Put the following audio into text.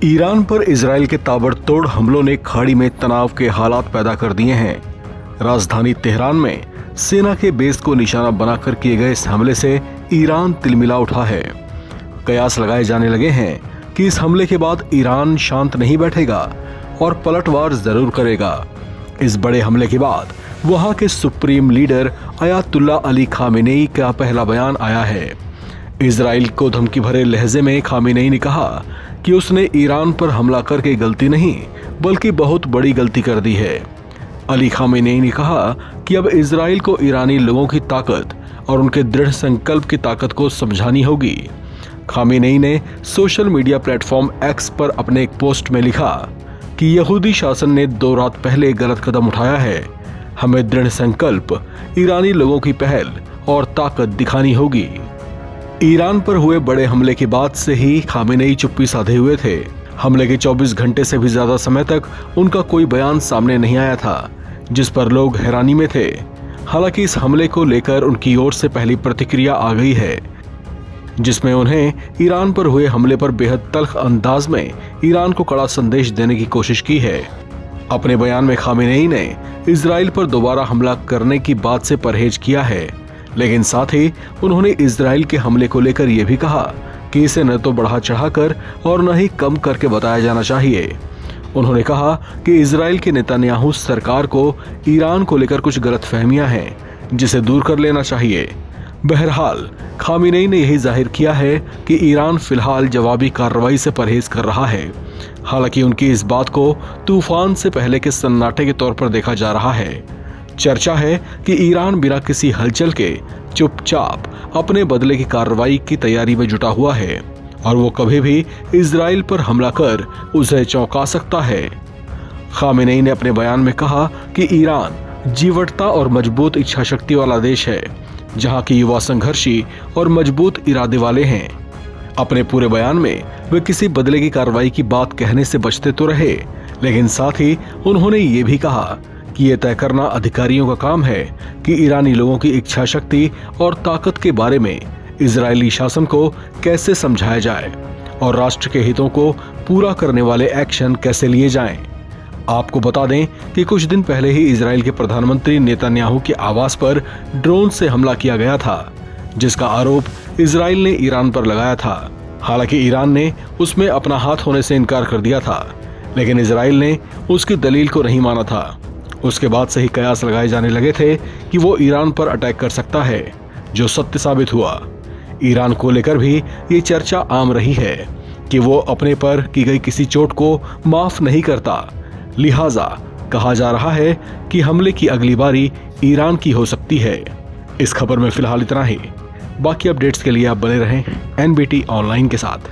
Iran पर Israel के ताबड़तोड़ हमलों ने खाड़ी में तनाव के हालात पैदा कर दिए हैं। राजधानी तेहरान में सेना के बेस को निशाना बनाकर किए गए इस हमले से ईरान तिलमिला उठा है। कयास लगाए जाने लगे हैं कि इस हमले के बाद ईरान शांत नहीं बैठेगा और पलटवार जरूर करेगा। इस बड़े हमले के बाद वहां के supreme leader Ayatollah Ali Khamenei का पहला बयान आया है। इजराइल को धमकी भरे लहजे में खामेनेई ने कहा कि उसने ईरान पर हमला करके गलती नहीं बल्कि बहुत बड़ी गलती कर दी है। अली खामेनेई ने कहा कि अब इजराइल को ईरानी लोगों की ताकत और उनके दृढ़ संकल्प की ताकत को समझानी होगी। खामेनेई ने सोशल मीडिया प्लेटफॉर्म एक्स पर अपने एक पोस्ट में लिखा कि यहूदी शासन ने 2 रात पहले गलत कदम उठाया है। हमें दृढ़ संकल्प, ईरानी लोगों की पहल और ताकत दिखानी होगी। ईरान पर हुए बड़े हमले के बाद से ही खामेनेई चुप्पी साधे हुए थे। हमले के 24 घंटे से भी ज्यादा समय तक उनका कोई बयान सामने नहीं आया था, जिस पर लोग हैरानी में थे। हालांकि इस हमले को लेकर उनकी ओर से पहली प्रतिक्रिया आ गई है, जिसमें उन्हें ईरान पर हुए हमले पर बेहद तल्ख अंदाज में ईरान को कड़ा संदेश देने की कोशिश की है। अपने बयान में खामेनेई ने इजराइल पर दोबारा हमला करने की बात से परहेज किया है, लेकिन साथ ही उन्होंने इजराइल के हमले को लेकर यह भी कहा कि इसे न तो बढ़ा चढ़ाकर और न ही कम करके बताया जाना चाहिए। उन्होंने कहा कि इजराइल के नेतन्याहू सरकार को ईरान को लेकर कुछ गलतफहमियां हैं, जिसे दूर कर लेना चाहिए। बहरहाल खामेनेई ने यही जाहिर किया है कि ईरान फिलहाल जवाबी कार्रवाई से परहेज कर रहा है। हालांकि उनकी इस बात को तूफान से पहले के सन्नाटे के तौर पर देखा जा रहा है। चर्चा है कि ईरान बिना किसी हलचल के चुपचाप अपने बदले की कार्रवाई की तैयारी में जुटा हुआ है और वो कभी भी इजराइल पर हमला कर उसे चौंका सकता है। खामेनेई ने अपने बयान में कहा कि ईरान जीवटता और मजबूत इच्छा शक्ति वाला देश है, जहां की युवा संघर्षी और मजबूत इरादे वाले हैं। अपने पूरे बयान में वे किसी बदले की कार्रवाई की बात कहने से बचते तो रहे, लेकिन साथ ही उन्होंने ये भी कहा कि यह तय करना अधिकारियों का काम है कि ईरानी लोगों की इच्छा शक्ति और ताकत के बारे में इजरायली शासन को कैसे समझाया जाए और राष्ट्र के हितों को पूरा करने वाले एक्शन कैसे लिए जाएं। आपको बता दें कि कुछ दिन पहले ही इजराइल के प्रधानमंत्री नेतन्याहू के आवास पर ड्रोन से हमला किया गया था, जिसका आरोप इजराइल ने ईरान पर लगाया था। हालांकि ईरान ने उसमें अपना हाथ होने से इनकार कर दिया था, लेकिन इजराइल ने उसकी दलील को नहीं माना था। उसके बाद से ही कयास लगाए जाने लगे थे कि वो ईरान पर अटैक कर सकता है, जो सत्य साबित हुआ। ईरान को लेकर भी ये चर्चा आम रही है कि वो अपने पर की गई किसी चोट को माफ नहीं करता। लिहाजा कहा जा रहा है कि हमले की अगली बारी ईरान की हो सकती है। इस खबर में फिलहाल इतना ही। बाकी अपडेट्स के लिए आप बने रहें NBT ऑनलाइन के साथ।